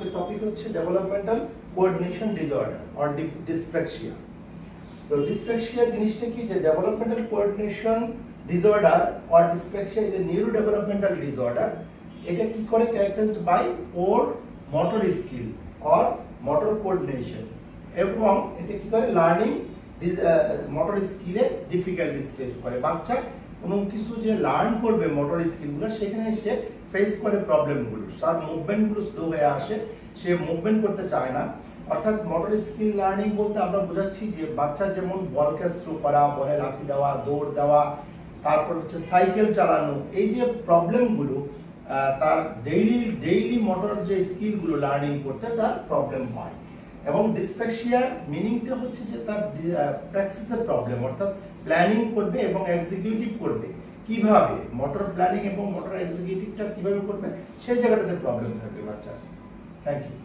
আজকে টপিক হচ্ছে developmental coordination disorder or dyspraxia. তো ডিসপ্লেক্সিয়া জিনিসটা কি, যে developmental coordination disorder or dyspraxia is a neurodevelopmental disorder. এটা কি করে, characterized by poor motor skill or motor coordination, এবং এটা কি করে লার্নিং মোটর স্কিলে ডিফিকাল্টিস ফেস করে। বাচ্চা কোনো কিছু যে লার্ন করবে মোটর স্কিলগুলো, সেখানে সে ফেস করে প্রবলেমগুলো, তার মুভমেন্টগুলো স্লো হয়ে আসে, সে মুভমেন্ট করতে চায় না। অর্থাৎ মোটর স্কিল লার্নিং বলতে আমরা বোঝাচ্ছি যে বাচ্চার যেমন বল ক্যাচ থ্রো করা, বলে লাথি দেওয়া, দৌড় দেওয়া, তারপর হচ্ছে সাইকেল চালানো, এই যে প্রবলেমগুলো তার ডেইলি মোটর যে স্কিলগুলো লার্নিং করতে তার প্রবলেম হয়। এবং ডিসপ্লেক্সিয়ার মিনিংটা হচ্ছে যে তার প্র্যাকটিসের প্রবলেম, অর্থাৎ প্ল্যানিং করবে এবং এক্সিকিউটিভ করবে কিভাবে, মোটর প্ল্যানিং এবং মোটর এক্সিকিউটিভটা কিভাবে করবে, সেই জায়গাটাতে প্রবলেম থাকবে বাচ্চার। Thank you.